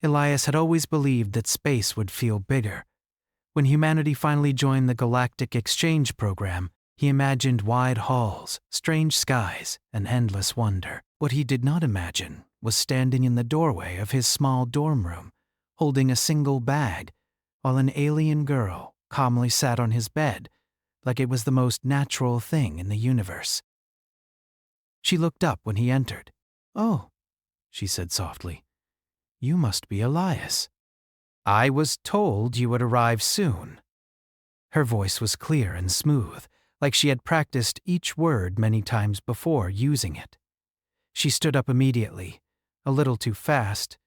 Elias had always believed that space would feel bigger. When humanity finally joined the Galactic Exchange Program, he imagined wide halls, strange skies, and endless wonder. What he did not imagine was standing in the doorway of his small dorm room, holding a single bag, while an alien girl calmly sat on his bed like it was the most natural thing in the universe. She looked up when he entered. "Oh," she said softly, "you must be Elias. I was told you would arrive soon." Her voice was clear and smooth, like she had practiced each word many times before using it. She stood up immediately, a little too fast,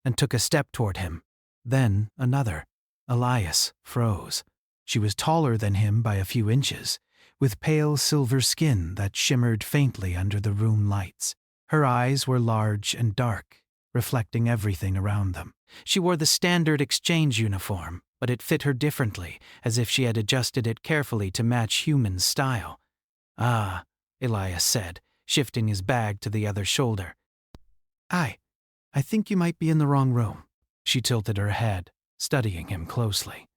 and took a step toward him, then another. Elias froze. She was taller than him by a few inches, with pale silver skin that shimmered faintly under the room lights. Her eyes were large and dark, reflecting everything around them. She wore the standard exchange uniform, but it fit her differently, as if she had adjusted it carefully to match human style. "Ah," Elias said, shifting his bag to the other shoulder. I think you might be in the wrong room." She tilted her head, studying him closely.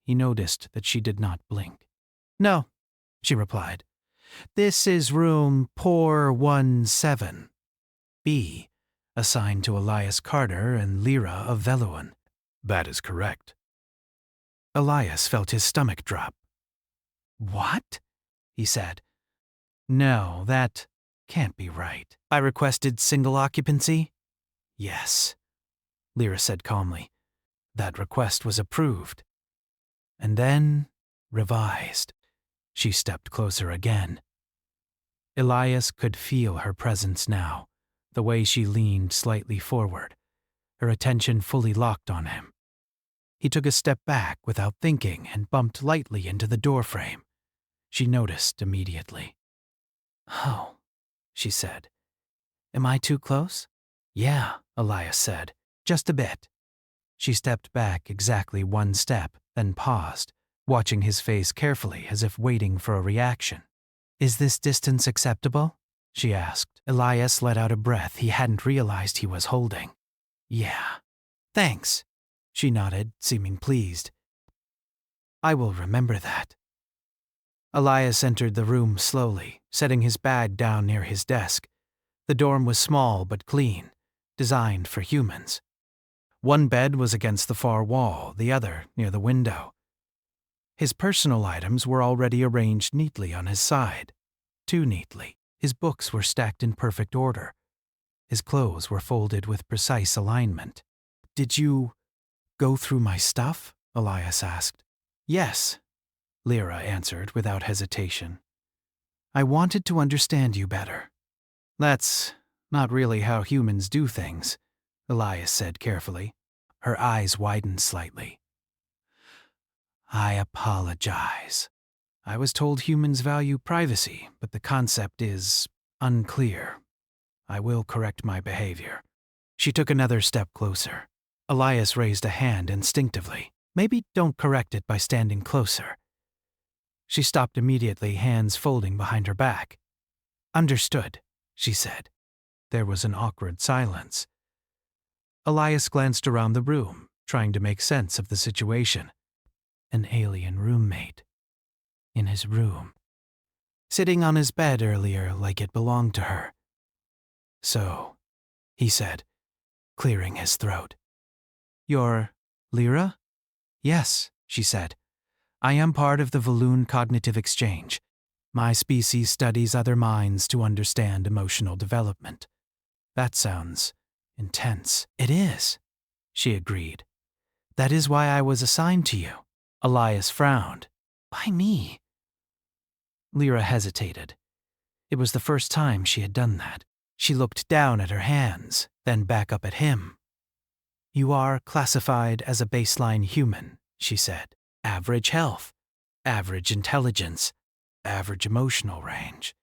He noticed that she did not blink. "No," she replied. "This is room Por 17, B, assigned to Elias Carter and Lyra of Veluan." That is correct. Elias felt his stomach drop. "What?" he said. "No, that can't be right. I requested single occupancy?" "Yes," Lyra said calmly. "That request was approved. And then revised." She stepped closer again. Elias could feel her presence now, the way she leaned slightly forward, her attention fully locked on him. He took a step back without thinking and bumped lightly into the doorframe. She noticed immediately. "Oh," she said. "Am I too close?" "Yeah," Elias said. "Just a bit." She stepped back exactly one step, then paused, watching his face carefully as if waiting for a reaction. "Is this distance acceptable?" she asked. Elias let out a breath he hadn't realized he was holding. "Yeah. Thanks," she nodded, seeming pleased. "I will remember that." Elias entered the room slowly, setting his bag down near his desk. The dorm was small but clean, designed for humans. One bed was against the far wall, the other near the window. His personal items were already arranged neatly on his side. Too neatly. His books were stacked in perfect order. His clothes were folded with precise alignment. "Did you go through my stuff?" Elias asked. "Yes," Lyra answered without hesitation. "I wanted to understand you better." "That's not really how humans do things," Elias said carefully. Her eyes widened slightly. "I apologize. I was told humans value privacy, but the concept is unclear. I will correct my behavior." She took another step closer. Elias raised a hand instinctively. "Maybe don't correct it by standing closer." She stopped immediately, hands folding behind her back. "Understood," she said. There was an awkward silence. Elias glanced around the room, trying to make sense of the situation. An alien roommate. In his room. Sitting on his bed earlier like it belonged to her. "So," he said, clearing his throat. "You're Lyra?" "Yes," she said. "I am part of the Valoon Cognitive Exchange. My species studies other minds to understand emotional development." "That sounds intense." "It is," she agreed. "That is why I was assigned to you." Elias frowned. "Why me?" Lyra hesitated. It was the first time she had done that. She looked down at her hands, then back up at him. "You are classified as a baseline human," she said. "Average health, average intelligence, average emotional range."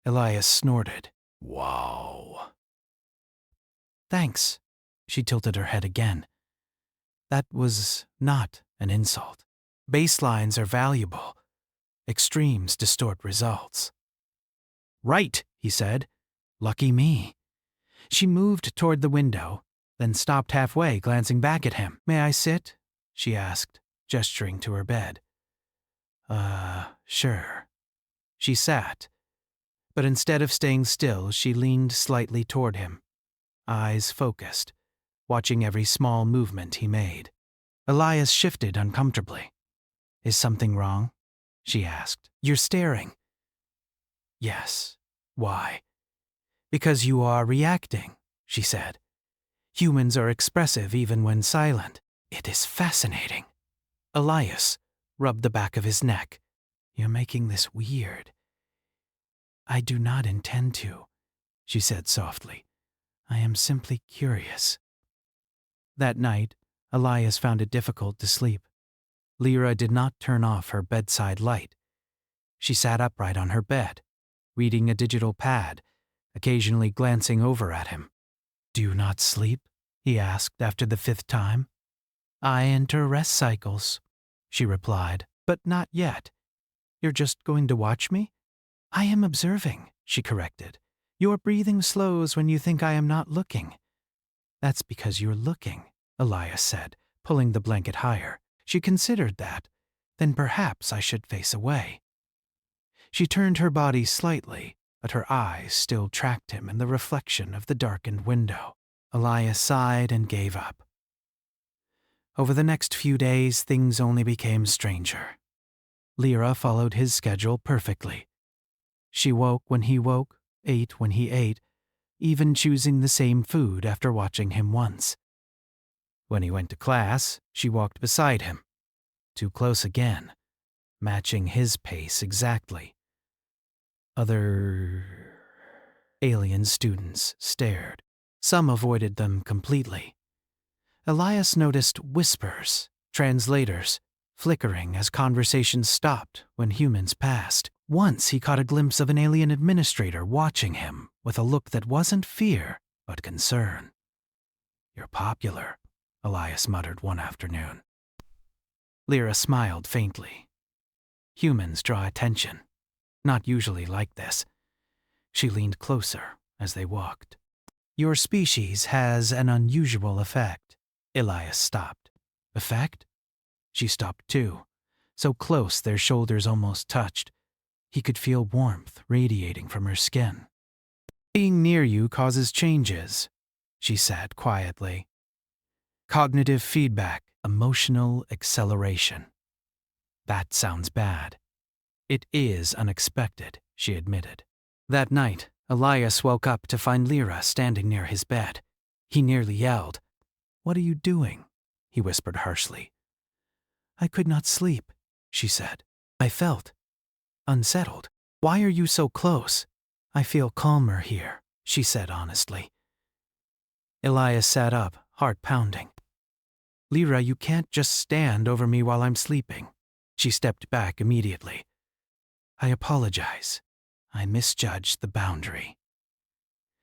Elias snorted. "Wow." "Thanks." She tilted her head again. "That was not an insult. Baselines are valuable. Extremes distort results." "Right," he said. "Lucky me." She moved toward the window, then stopped halfway, glancing back at him. "May I sit?" she asked, gesturing to her bed. Sure." She sat, but instead of staying still, she leaned slightly toward him, eyes focused, watching every small movement he made. Elias shifted uncomfortably. "Is something wrong?" she asked. "You're staring." "Yes. Why?" "Because you are reacting," she said. "Humans are expressive even when silent. It is fascinating." Elias rubbed the back of his neck. "You're making this weird." "I do not intend to," she said softly. "I am simply curious." That night, Elias found it difficult to sleep. Lyra did not turn off her bedside light. She sat upright on her bed, reading a digital pad, occasionally glancing over at him. "Do you not sleep?" he asked after the 5th time. "I enter rest cycles," she replied, "but not yet. You're just going to watch me?" "I am observing," she corrected. "Your breathing slows when you think I am not looking." "That's because you're looking," Elias said, pulling the blanket higher. She considered that. "Then perhaps I should face away." She turned her body slightly, but her eyes still tracked him in the reflection of the darkened window. Elias sighed and gave up. Over the next few days, things only became stranger. Lyra followed his schedule perfectly. She woke when he woke, ate when he ate, even choosing the same food after watching him once. When he went to class, she walked beside him, too close again, matching his pace exactly. Other alien students stared. Some avoided them completely. Elias noticed whispers, translators, flickering as conversations stopped when humans passed. Once he caught a glimpse of an alien administrator watching him with a look that wasn't fear, but concern. "You're popular," Elias muttered one afternoon. Lyra smiled faintly. "Humans draw attention. Not usually like this." She leaned closer as they walked. "Your species has an unusual effect." Elias stopped. "Effect?" She stopped too, so close their shoulders almost touched. He could feel warmth radiating from her skin. "Being near you causes changes," she said quietly. "Cognitive feedback, emotional acceleration." "That sounds bad." "It is unexpected," she admitted. That night, Elias woke up to find Lyra standing near his bed. He nearly yelled. "What are you doing?" he whispered harshly. "I could not sleep," she said. "I felt unsettled." "Why are you so close?" "I feel calmer here," she said honestly. Elias sat up, heart pounding. "Lyra, you can't just stand over me while I'm sleeping." She stepped back immediately. "I apologize. I misjudged the boundary."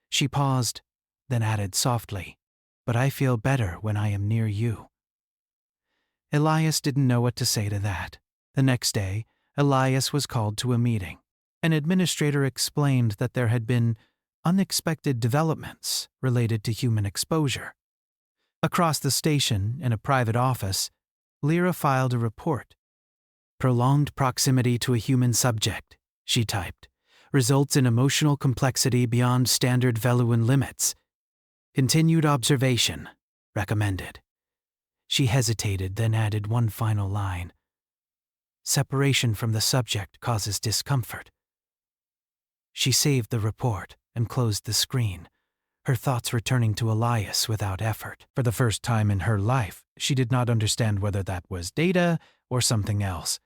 She paused, then added softly, "But I feel better when I am near you." Elias didn't know what to say to that. The next day, Elias was called to a meeting. An administrator explained that there had been unexpected developments related to human exposure. Across the station, in a private office, Lyra filed a report. "Prolonged proximity to a human subject," she typed, "results in emotional complexity beyond standard Veluan limits. Continued observation recommended." She hesitated, then added one final line. "Separation from the subject causes discomfort." She saved the report and closed the screen, her thoughts returning to Elias without effort. For the first time in her life, she did not understand whether that was data or something else.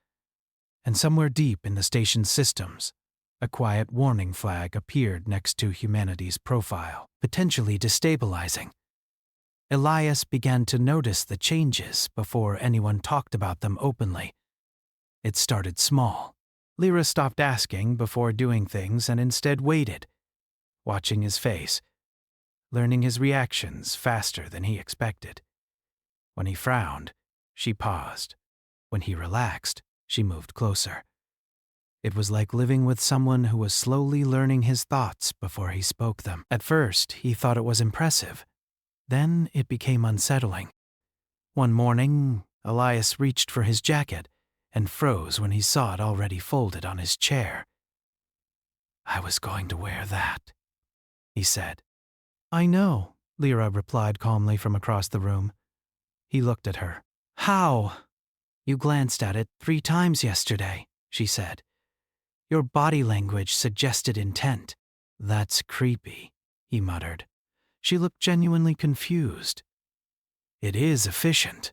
And somewhere deep in the station's systems, a quiet warning flag appeared next to humanity's profile, potentially destabilizing. Elias began to notice the changes before anyone talked about them openly. It started small. Lyra stopped asking before doing things and instead waited, watching his face, learning his reactions faster than he expected. When he frowned, she paused. When he relaxed, she moved closer. It was like living with someone who was slowly learning his thoughts before he spoke them. At first, he thought it was impressive. Then it became unsettling. One morning, Elias reached for his jacket and froze when he saw it already folded on his chair. "I was going to wear that," he said. "I know," Lyra replied calmly from across the room. He looked at her. "How?" "You glanced at it 3 times yesterday," she said. "Your body language suggested intent." "That's creepy," he muttered. She looked genuinely confused. "It is efficient."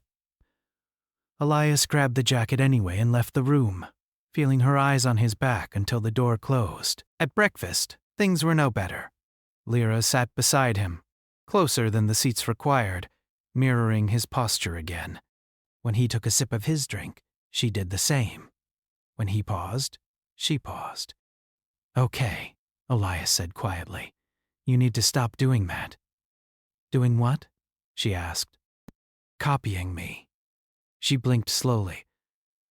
Elias grabbed the jacket anyway and left the room, feeling her eyes on his back until the door closed. At breakfast, things were no better. Lyra sat beside him, closer than the seats required, mirroring his posture again. When he took a sip of his drink, she did the same. When he paused, she paused. "Okay," Elias said quietly. "You need to stop doing that." "Doing what?" she asked. "Copying me." She blinked slowly.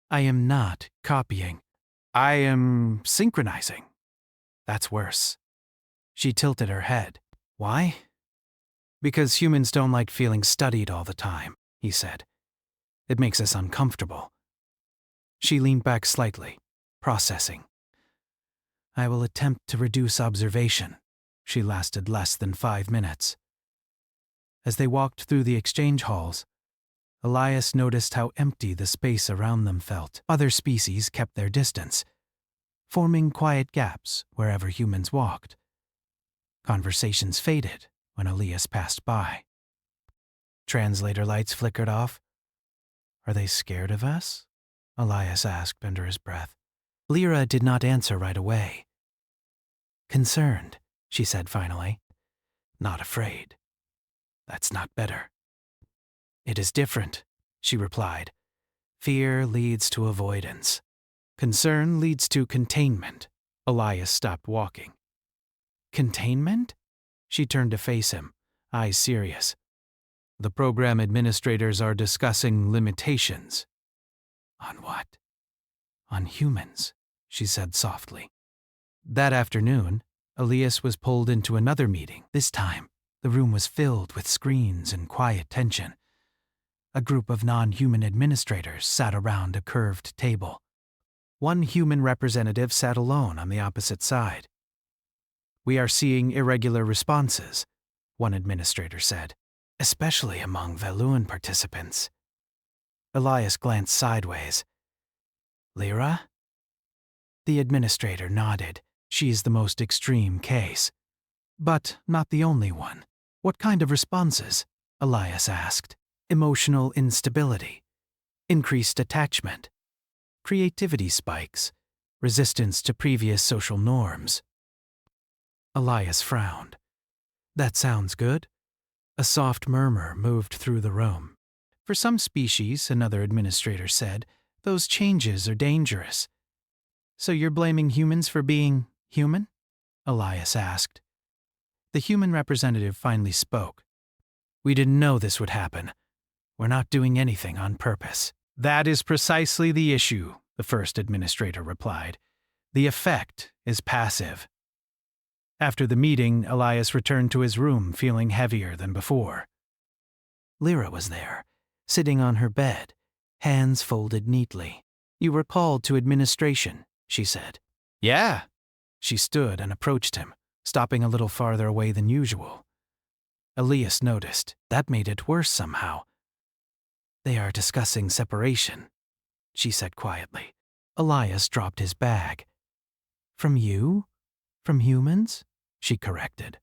"I am not copying. I am synchronizing. That's worse." She tilted her head. "Why?" "Because humans don't like feeling studied all the time," he said. "It makes us uncomfortable." She leaned back slightly, processing. "I will attempt to reduce observation." She lasted less than 5 minutes. As they walked through the exchange halls, Elias noticed how empty the space around them felt. Other species kept their distance, forming quiet gaps wherever humans walked. Conversations faded when Elias passed by. Translator lights flickered off. "Are they scared of us?" Elias asked under his breath. Lyra did not answer right away. "Concerned," she said finally. "Not afraid. That's not better." "It is different," she replied. "Fear leads to avoidance. Concern leads to containment." Elias stopped walking. "Containment?" She turned to face him, eyes serious. "The program administrators are discussing limitations." "On what?" "On humans," she said softly. That afternoon, Elias was pulled into another meeting. This time, the room was filled with screens and quiet tension. A group of non-human administrators sat around a curved table. One human representative sat alone on the opposite side. "We are seeing irregular responses," one administrator said, "especially among Valuan participants." Elias glanced sideways. "Lyra?" The administrator nodded. "She is the most extreme case. But not the only one." "What kind of responses?" Elias asked. "Emotional instability, increased attachment, creativity spikes, resistance to previous social norms." Elias frowned. "That sounds good." A soft murmur moved through the room. "For some species," another administrator said, "those changes are dangerous." "So you're blaming humans for being human?" Elias asked. The human representative finally spoke. "We didn't know this would happen. We're not doing anything on purpose." "That is precisely the issue," the first administrator replied. "The effect is passive." After the meeting, Elias returned to his room feeling heavier than before. Lyra was there, sitting on her bed, hands folded neatly. "You were called to administration," she said. "Yeah." She stood and approached him, stopping a little farther away than usual. Elias noticed. That made it worse somehow. "They are discussing separation," she said quietly. Elias dropped his bag. "From you? From humans?" she corrected.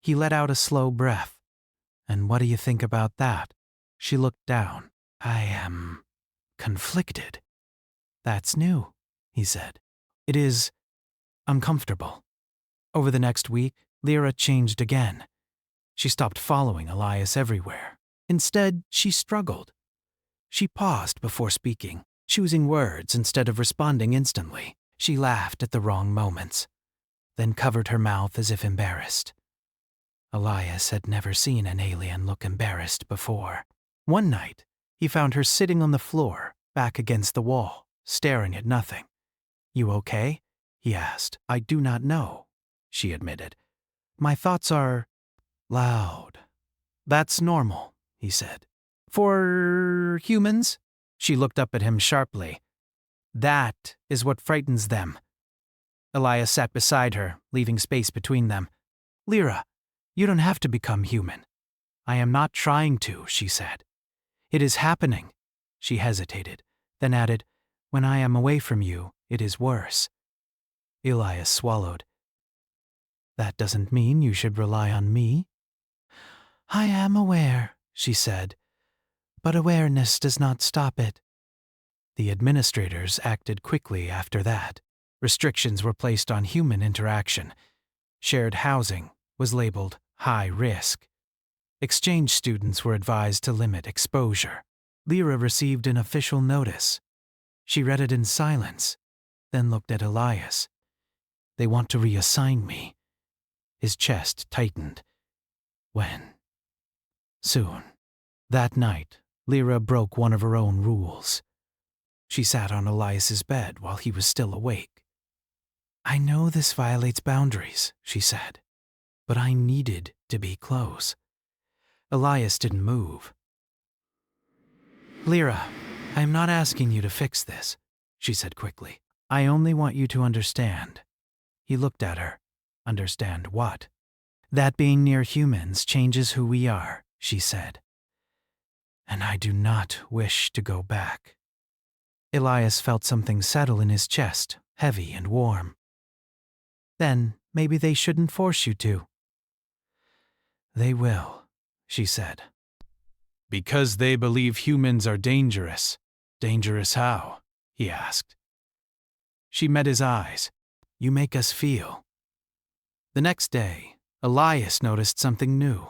He let out a slow breath. "And what do you think about that?" She looked down. "I am conflicted." "That's new," he said. "It is uncomfortable." Over the next week, Lyra changed again. She stopped following Elias everywhere. Instead, she struggled. She paused before speaking, choosing words instead of responding instantly. She laughed at the wrong moments, then covered her mouth as if embarrassed. Elias had never seen an alien look embarrassed before. One night, he found her sitting on the floor, back against the wall, staring at nothing. "You okay?" he asked. "I do not know," she admitted. "My thoughts are loud." That's normal, he said. For humans? She looked up at him sharply. That is what frightens them. Elias sat beside her, leaving space between them. Lyra, you don't have to become human. I am not trying to, she said. It is happening. She hesitated, then added, when I am away from you, it is worse. Elias swallowed. That doesn't mean you should rely on me. I am aware, she said, but awareness does not stop it. The administrators acted quickly after that. Restrictions were placed on human interaction. Shared housing was labeled high risk. Exchange students were advised to limit exposure. Lyra received an official notice. She read it in silence, then looked at Elias. They want to reassign me. His chest tightened. When? Soon. That night, Lyra broke one of her own rules. She sat on Elias's bed while he was still awake. I know this violates boundaries, she said, but I needed to be close. Elias didn't move. Lyra, I am not asking you to fix this, she said quickly. I only want you to understand. He looked at her. Understand what? That being near humans changes who we are, she said. And I do not wish to go back. Elias felt something settle in his chest, heavy and warm. Then maybe they shouldn't force you to. They will, she said. Because they believe humans are dangerous. Dangerous how? He asked. She met his eyes. You make us feel. The next day, Elias noticed something new.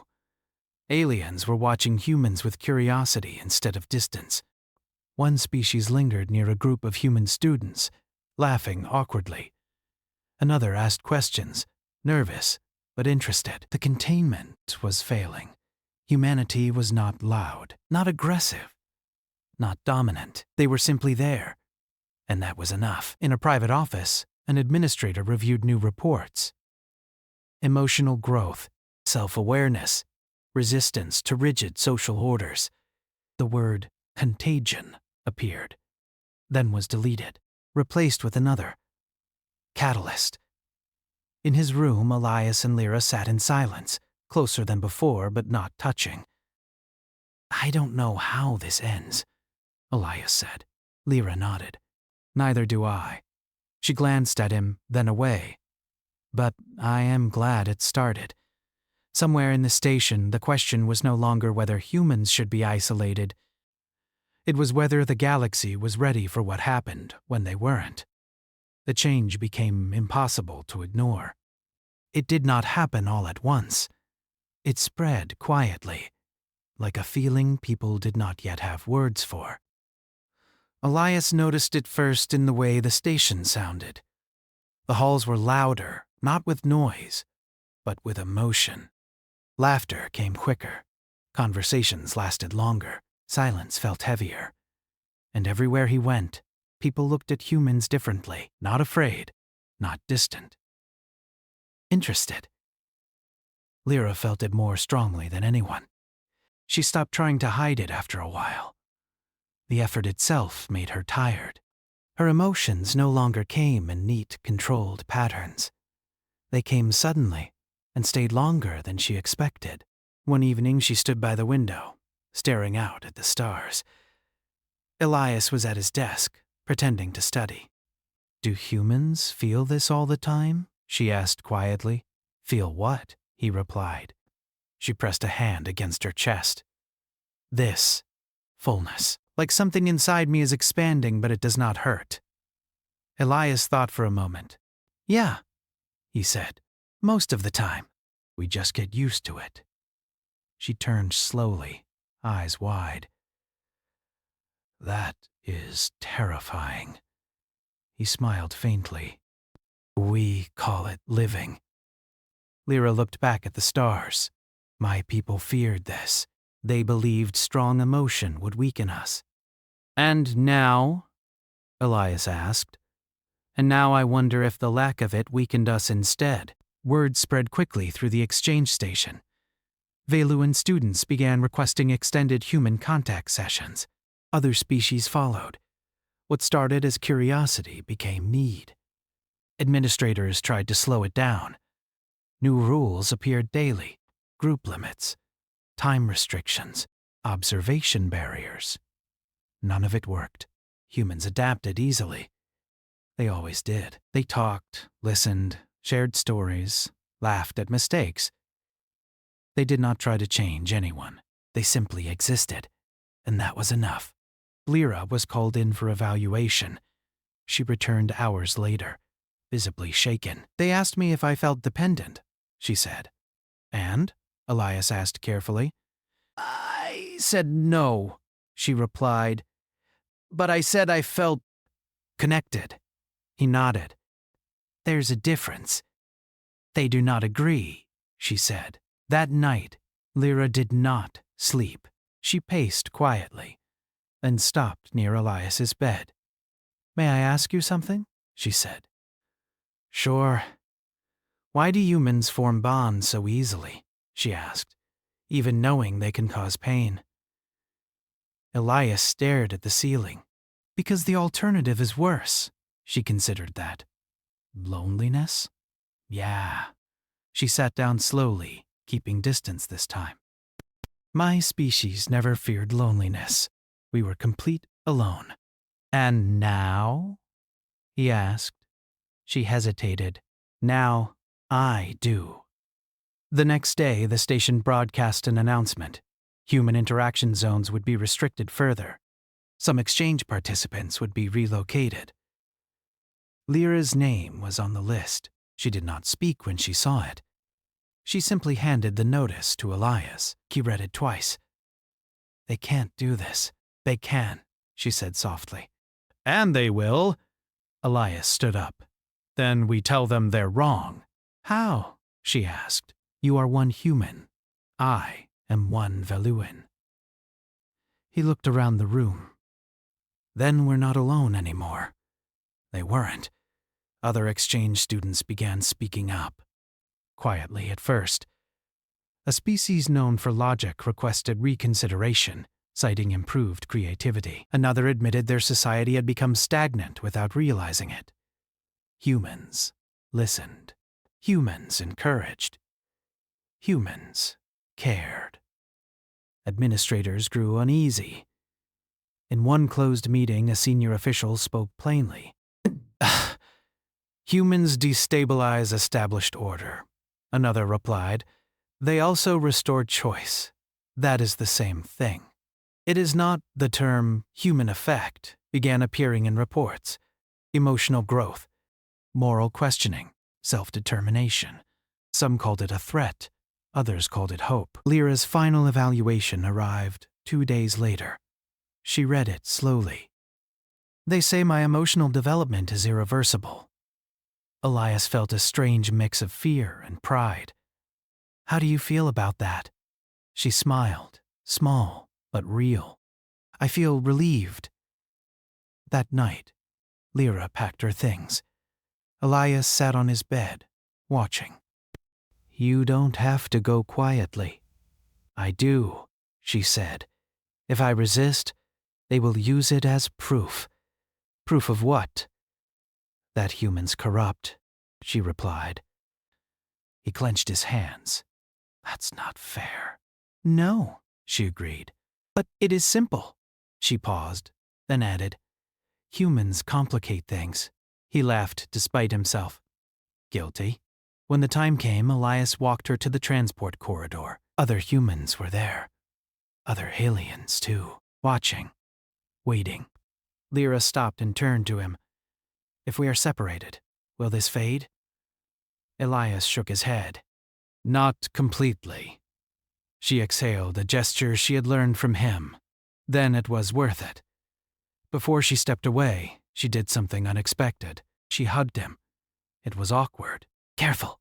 Aliens were watching humans with curiosity instead of distance. One species lingered near a group of human students, laughing awkwardly. Another asked questions, nervous but interested. The containment was failing. Humanity was not loud, not aggressive, not dominant. They were simply there. And that was enough. In a private office, an administrator reviewed new reports. Emotional growth, self-awareness, resistance to rigid social orders. The word contagion appeared, then was deleted, replaced with another. Catalyst. In his room, Elias and Lyra sat in silence, closer than before but not touching. I don't know how this ends, Elias said. Lyra nodded. Neither do I. She glanced at him, then away. But I am glad it started. Somewhere in the station, the question was no longer whether humans should be isolated. It was whether the galaxy was ready for what happened when they weren't. The change became impossible to ignore. It did not happen all at once. It spread quietly, like a feeling people did not yet have words for. Elias noticed it first in the way the station sounded. The halls were louder, not with noise, but with emotion. Laughter came quicker. Conversations lasted longer. Silence felt heavier. And everywhere he went, people looked at humans differently, not afraid, not distant. Interested. Lyra felt it more strongly than anyone. She stopped trying to hide it after a while. The effort itself made her tired. Her emotions no longer came in neat, controlled patterns. They came suddenly and stayed longer than she expected. One evening she stood by the window, staring out at the stars. Elias was at his desk, pretending to study. Do humans feel this all the time? She asked quietly. Feel what? He replied. She pressed a hand against her chest. This. Fullness. Like something inside me is expanding, but it does not hurt. Elias thought for a moment. Yeah, he said. Most of the time. We just get used to it. She turned slowly, eyes wide. That is terrifying. He smiled faintly. We call it living. Lyra looked back at the stars. My people feared this. They believed strong emotion would weaken us. And now? Elias asked. And now I wonder if the lack of it weakened us instead. Word spread quickly through the exchange station. Valuan students began requesting extended human contact sessions. Other species followed. What started as curiosity became need. Administrators tried to slow it down. New rules appeared daily: group limits, time restrictions, observation barriers. None of it worked. Humans adapted easily. They always did. They talked, listened, shared stories, laughed at mistakes. They did not try to change anyone. They simply existed, and that was enough. Lyra was called in for evaluation. She returned hours later, visibly shaken. They asked me if I felt dependent, she said. And? Elias asked carefully. I said no, she replied. But I said I felt connected. He nodded. There's a difference. They do not agree, she said. That night, Lyra did not sleep. She paced quietly, then stopped near Elias's bed. May I ask you something? She said. Sure. Why do humans form bonds so easily? She asked, even knowing they can cause pain. Elias stared at the ceiling. Because the alternative is worse. She considered that. Loneliness? Yeah. She sat down slowly, keeping distance this time. My species never feared loneliness. We were complete alone. And now? He asked. She hesitated. Now, I do. The next day, the station broadcast an announcement. Human interaction zones would be restricted further. Some exchange participants would be relocated. Lyra's name was on the list. She did not speak when she saw it. She simply handed the notice to Elias. He read it twice. They can't do this. They can, she said softly. And they will. Elias stood up. Then we tell them they're wrong. How? She asked. You are one human. I am one Valuan. He looked around the room. Then we're not alone anymore. They weren't. Other exchange students began speaking up. Quietly at first. A species known for logic requested reconsideration, citing improved creativity. Another admitted their society had become stagnant without realizing it. Humans listened. Humans encouraged. Humans cared. Administrators grew uneasy. In one closed meeting, a senior official spoke plainly. Humans destabilize established order. Another replied, they also restore choice. That is the same thing. It is not the term human effect began appearing in reports. Emotional growth, moral questioning, self-determination. Some called it a threat. Others called it hope. Lyra's final evaluation arrived 2 days later. She read it slowly. They say my emotional development is irreversible. Elias felt a strange mix of fear and pride. How do you feel about that? She smiled, small but real. I feel relieved. That night, Lyra packed her things. Elias sat on his bed, watching. You don't have to go quietly. I do, she said. If I resist, they will use it as proof. Proof of what? That humans corrupt, she replied. He clenched his hands. That's not fair. No, she agreed. But it is simple. She paused, then added, humans complicate things. He laughed despite himself. Guilty. When the time came, Elias walked her to the transport corridor. Other humans were there. Other aliens, too, watching, waiting. Lyra stopped and turned to him. If we are separated, will this fade? Elias shook his head. Not completely. She exhaled, a gesture she had learned from him. Then it was worth it. Before she stepped away, she did something unexpected. She hugged him. It was awkward. Careful.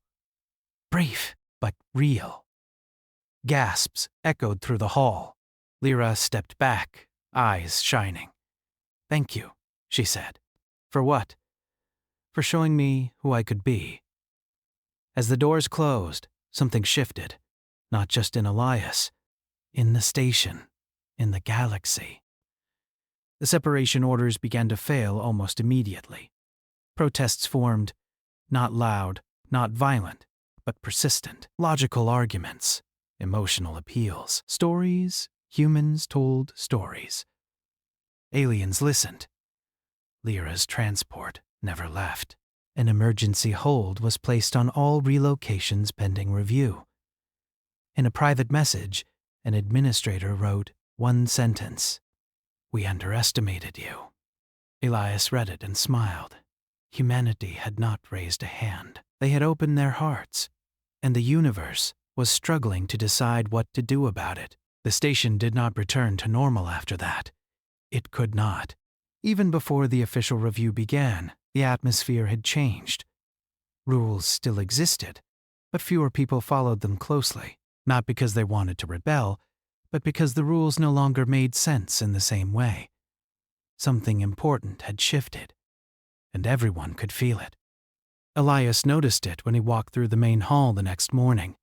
Brief, but real. Gasps echoed through the hall. Lyra stepped back, eyes shining. Thank you, she said. For what? For showing me who I could be. As the doors closed, something shifted. Not just in Elias, in the station, in the galaxy. The separation orders began to fail almost immediately. Protests formed, not loud, not violent, but persistent. Logical arguments, emotional appeals, stories, humans told stories. Aliens listened. Lyra's transport never left. An emergency hold was placed on all relocations pending review. In a private message, an administrator wrote one sentence: "We underestimated you." Elias read it and smiled. Humanity had not raised a hand. They had opened their hearts, and the universe was struggling to decide what to do about it. The station did not return to normal after that. It could not. Even before the official review began, the atmosphere had changed. Rules still existed, but fewer people followed them closely, not because they wanted to rebel, but because the rules no longer made sense in the same way. Something important had shifted, and everyone could feel it. Elias noticed it when he walked through the main hall the next morning.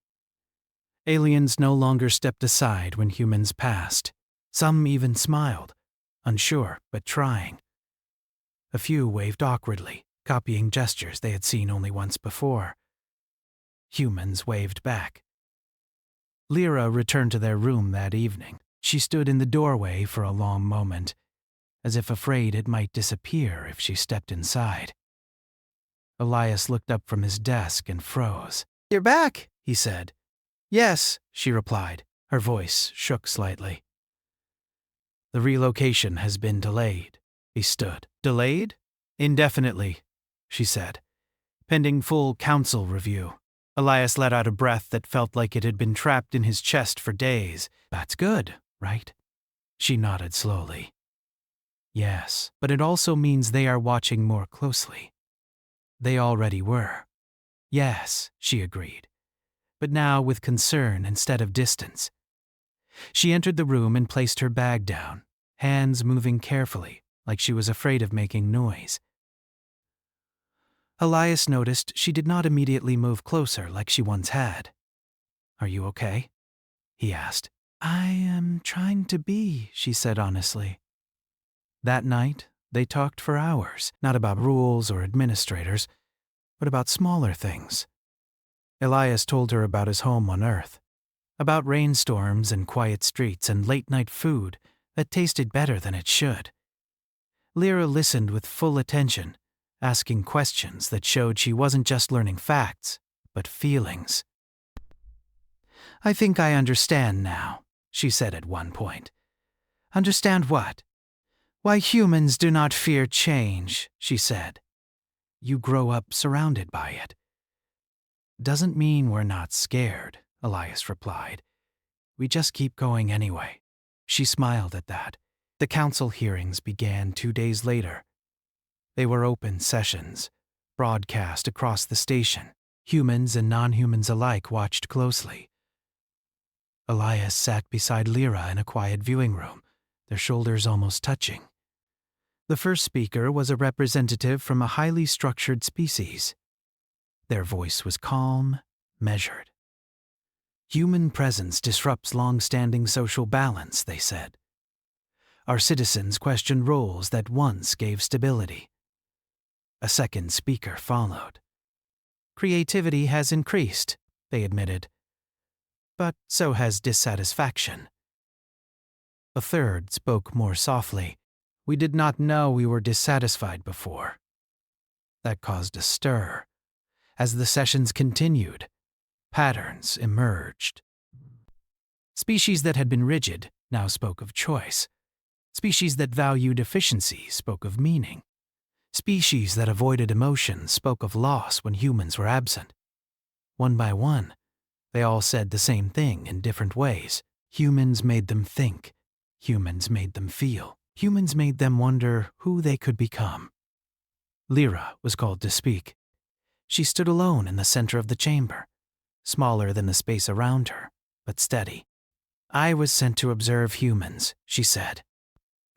Aliens no longer stepped aside when humans passed. Some even smiled, unsure but trying. A few waved awkwardly, copying gestures they had seen only once before. Humans waved back. Lyra returned to their room that evening. She stood in the doorway for a long moment, as if afraid it might disappear if she stepped inside. Elias looked up from his desk and froze. "You're back," he said. "Yes," she replied. Her voice shook slightly. "The relocation has been delayed." He stood. "Delayed?" "Indefinitely," she said. "Pending full council review." Elias let out a breath that felt like it had been trapped in his chest for days. "That's good, right?" She nodded slowly. "Yes, but it also means they are watching more closely." They already were. "Yes," she agreed, but now with concern instead of distance. She entered the room and placed her bag down, hands moving carefully, like she was afraid of making noise. Elias noticed she did not immediately move closer like she once had. "Are you okay?" he asked. "I am trying to be," she said honestly. That night, they talked for hours, not about rules or administrators, but about smaller things. Elias told her about his home on Earth, about rainstorms and quiet streets and late-night food that tasted better than it should. Lyra listened with full attention, asking questions that showed she wasn't just learning facts, but feelings. "I think I understand now," she said at one point. "Understand what?" "Why humans do not fear change," she said. "You grow up surrounded by it." "Doesn't mean we're not scared," Elias replied. "We just keep going anyway." She smiled at that. The council hearings began 2 days later. They were open sessions, broadcast across the station. Humans and non-humans alike watched closely. Elias sat beside Lyra in a quiet viewing room, their shoulders almost touching. The first speaker was a representative from a highly structured species. Their voice was calm, measured. "Human presence disrupts long-standing social balance," they said. "Our citizens question roles that once gave stability." A second speaker followed. "Creativity has increased," they admitted. "But so has dissatisfaction." A third spoke more softly. "We did not know we were dissatisfied before." That caused a stir. As the sessions continued, patterns emerged. Species that had been rigid now spoke of choice. Species that valued efficiency spoke of meaning. Species that avoided emotion spoke of loss when humans were absent. One by one, they all said the same thing in different ways. Humans made them think. Humans made them feel. Humans made them wonder who they could become. Lyra was called to speak. She stood alone in the center of the chamber, smaller than the space around her, but steady. "I was sent to observe humans," she said.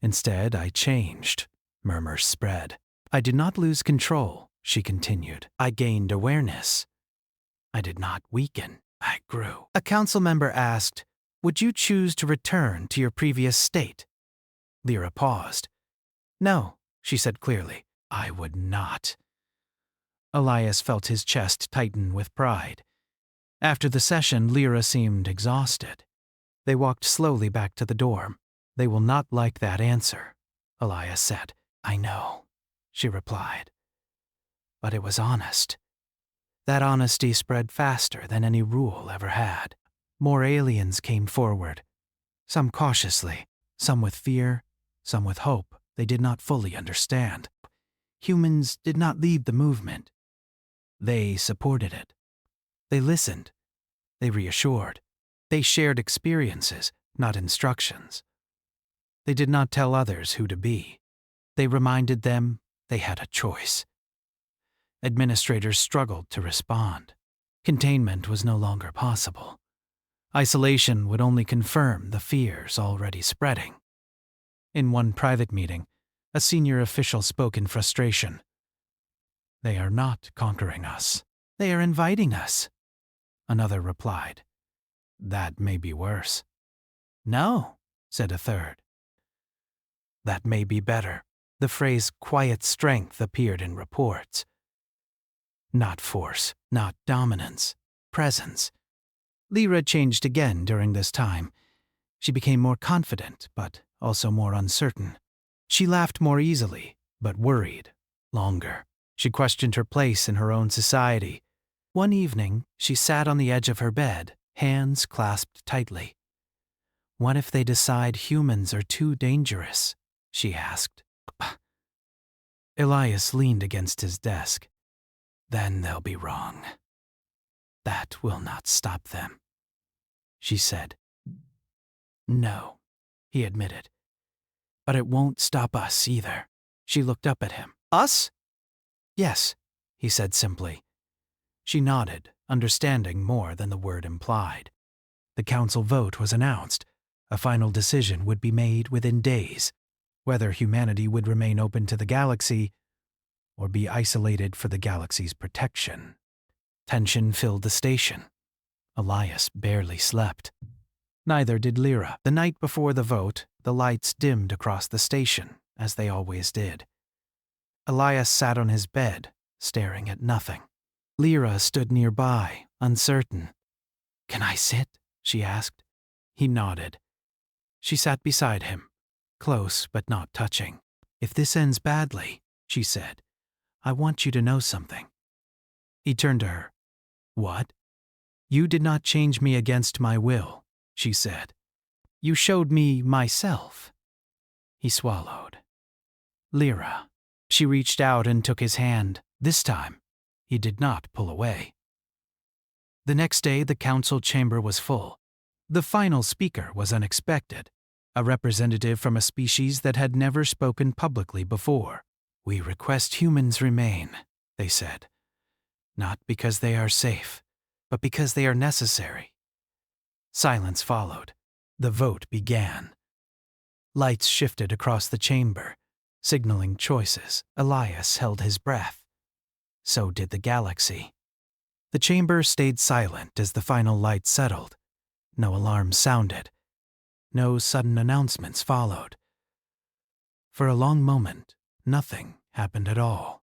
"Instead, I changed." Murmurs spread. "I did not lose control," she continued. "I gained awareness. I did not weaken." I grew. A council member asked, "Would you choose to return to your previous state?" Lyra paused. "No," she said clearly. "I would not." Elias felt his chest tighten with pride. After the session, Lyra seemed exhausted. They walked slowly back to the dorm. "They will not like that answer," Elias said. "I know," she replied. But it was honest. That honesty spread faster than any rule ever had. More aliens came forward, some cautiously, some with fear, some with hope they did not fully understand. Humans did not lead the movement. They supported it. They listened. They reassured. They shared experiences, not instructions. They did not tell others who to be. They reminded them they had a choice. Administrators struggled to respond. Containment was no longer possible. Isolation would only confirm the fears already spreading. In one private meeting, a senior official spoke in frustration. "They are not conquering us. They are inviting us." Another replied, "That may be worse." "No," said a third. "That may be better." The phrase "quiet strength" appeared in reports. Not force, not dominance, presence. Lyra changed again during this time. She became more confident, but also more uncertain. She laughed more easily, but worried longer. She questioned her place in her own society. One evening, she sat on the edge of her bed, hands clasped tightly. "What if they decide humans are too dangerous?" she asked. Elias leaned against his desk. "Then they'll be wrong. That will not stop them," she said. "No," he admitted. "But it won't stop us either." She looked up at him. "Us?" "Yes," he said simply. She nodded, understanding more than the word implied. The council vote was announced. A final decision would be made within days, whether humanity would remain open to the galaxy or be isolated for the galaxy's protection. Tension filled the station. Elias barely slept. Neither did Lyra. The night before the vote, the lights dimmed across the station, as they always did. Elias sat on his bed, staring at nothing. Lyra stood nearby, uncertain. "Can I sit?" she asked. He nodded. She sat beside him, close but not touching. "If this ends badly," she said, "I want you to know something." He turned to her. "What?" "You did not change me against my will," she said. "You showed me myself." He swallowed. "Lyra." She reached out and took his hand. This time, he did not pull away. The next day, the council chamber was full. The final speaker was unexpected, a representative from a species that had never spoken publicly before. "We request humans remain," they said. "Not because they are safe, but because they are necessary." Silence followed. The vote began. Lights shifted across the chamber, signaling choices. Elias held his breath. So did the galaxy. The chamber stayed silent as the final light settled. No alarms sounded. No sudden announcements followed. For a long moment, nothing happened at all.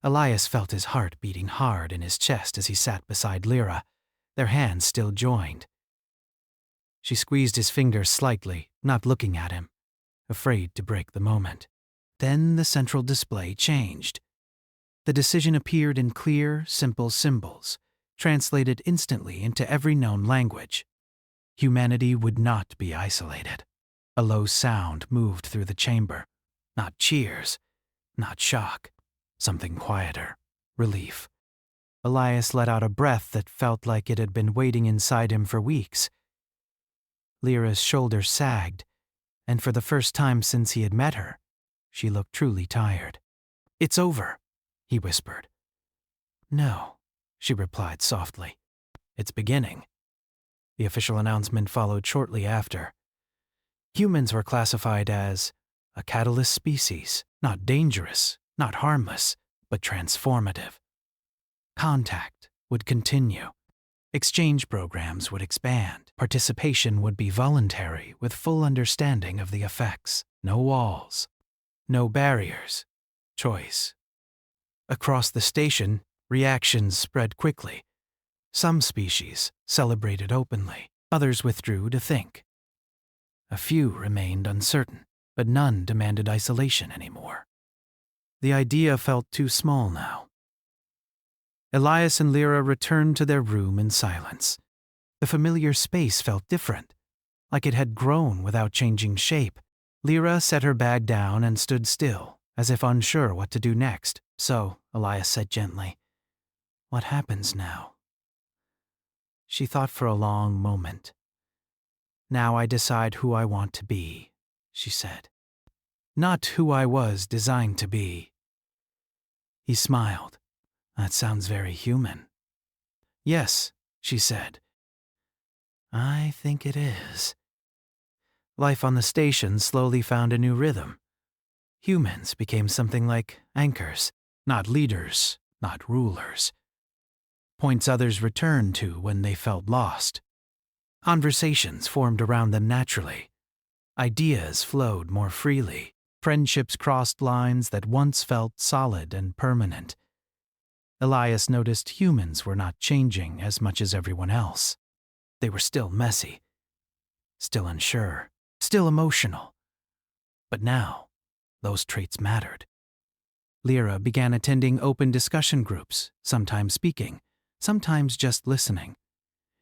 Elias felt his heart beating hard in his chest as he sat beside Lyra, their hands still joined. She squeezed his fingers slightly, not looking at him, afraid to break the moment. Then the central display changed. The decision appeared in clear, simple symbols, translated instantly into every known language. Humanity would not be isolated. A low sound moved through the chamber. Not cheers, not shock. Something quieter. Relief. Elias let out a breath that felt like it had been waiting inside him for weeks. Lyra's shoulders sagged, and for the first time since he had met her, she looked truly tired. "It's over," he whispered. "No," she replied softly. "It's beginning." The official announcement followed shortly after. Humans were classified as a catalyst species, not dangerous, not harmless, but transformative. Contact would continue. Exchange programs would expand. Participation would be voluntary with full understanding of the effects. No walls. No barriers. Choice. Across the station, reactions spread quickly. Some species celebrated openly. Others withdrew to think. A few remained uncertain, but none demanded isolation anymore. The idea felt too small now. Elias and Lyra returned to their room in silence. The familiar space felt different, like it had grown without changing shape. Lyra set her bag down and stood still, as if unsure what to do next. So, Elias said gently, "What happens now?" She thought for a long moment. "Now I decide who I want to be," she said. "Not who I was designed to be." He smiled. "That sounds very human." "Yes," she said. "I think it is." Life on the station slowly found a new rhythm. Humans became something like anchors, not leaders, not rulers. Points others returned to when they felt lost. Conversations formed around them naturally. Ideas flowed more freely. Friendships crossed lines that once felt solid and permanent. Elias noticed humans were not changing as much as everyone else. They were still messy, still unsure, still emotional. But now, those traits mattered. Lyra began attending open discussion groups, sometimes speaking, sometimes just listening.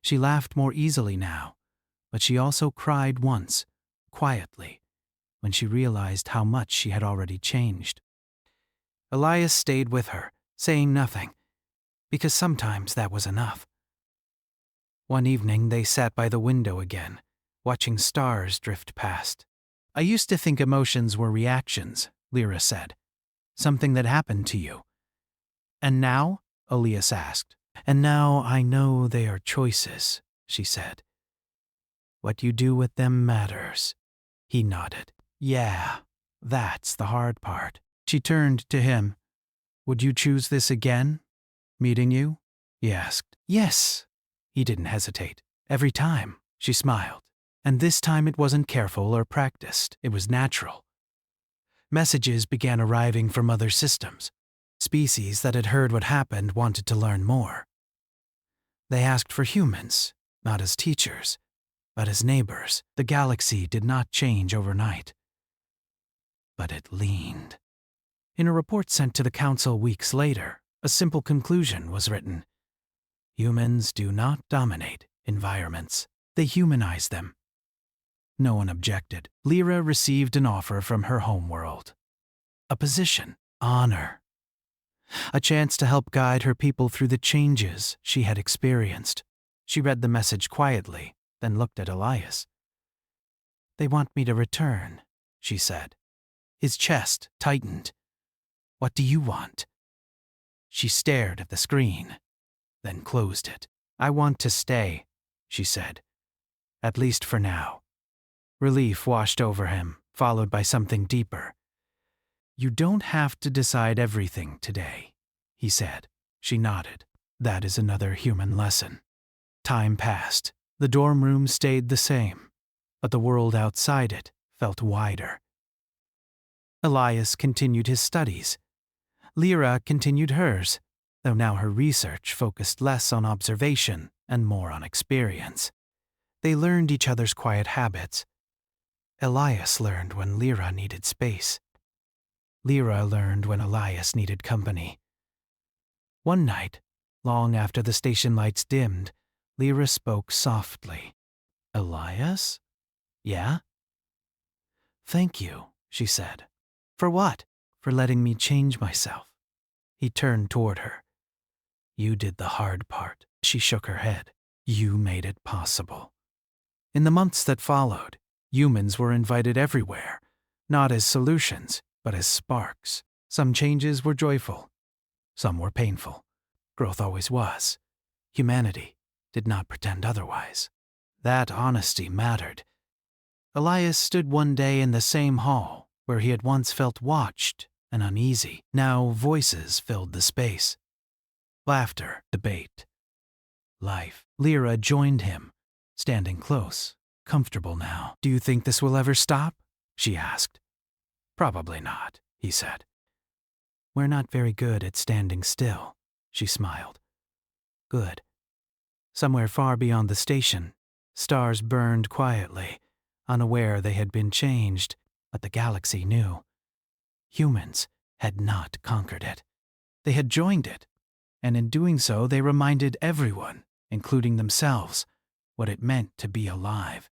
She laughed more easily now, but she also cried once, quietly, when she realized how much she had already changed. Elias stayed with her, saying nothing, because sometimes that was enough. One evening they sat by the window again, watching stars drift past. "I used to think emotions were reactions," Lyra said. "Something that happened to you." "And now?" Elias asked. "And now I know they are choices," she said. "What you do with them matters." He nodded. "Yeah, that's the hard part." She turned to him. "Would you choose this again? Meeting you?" he asked. "Yes." He didn't hesitate. "Every time," she smiled. And this time it wasn't careful or practiced. It was natural. Messages began arriving from other systems. Species that had heard what happened wanted to learn more. They asked for humans, not as teachers, but as neighbors. The galaxy did not change overnight. But it leaned. In a report sent to the Council weeks later, a simple conclusion was written. Humans do not dominate environments. They humanize them. No one objected. Lyra received an offer from her homeworld. A position, honor. A chance to help guide her people through the changes she had experienced. She read the message quietly, then looked at Elias. "They want me to return," she said. His chest tightened. "What do you want?" She stared at the screen, then closed it. "I want to stay," she said. "At least for now." Relief washed over him, followed by something deeper. "You don't have to decide everything today," he said. She nodded. That is another human lesson. Time passed. The dorm room stayed the same, but the world outside it felt wider. Elias continued his studies. Lyra continued hers, though now her research focused less on observation and more on experience. They learned each other's quiet habits. Elias learned when Lyra needed space. Lyra learned when Elias needed company. One night, long after the station lights dimmed, Lyra spoke softly. "Elias?" "Yeah?" "Thank you," she said. "For what?" "For letting me change myself." He turned toward her. "You did the hard part." She shook her head. "You made it possible." In the months that followed, humans were invited everywhere, not as solutions, but as sparks. Some changes were joyful. Some were painful. Growth always was. Humanity did not pretend otherwise. That honesty mattered. Elias stood one day in the same hall where he had once felt watched and uneasy. Now voices filled the space. Laughter, debate, life. Lyra joined him, standing close, comfortable now. Do you think this will ever stop? She asked. Probably not, he said. We're not very good at standing still, she smiled. Good. Somewhere far beyond the station, stars burned quietly, unaware they had been changed, but the galaxy knew. Humans had not conquered it. They had joined it, and in doing so they reminded everyone, including themselves, what it meant to be alive.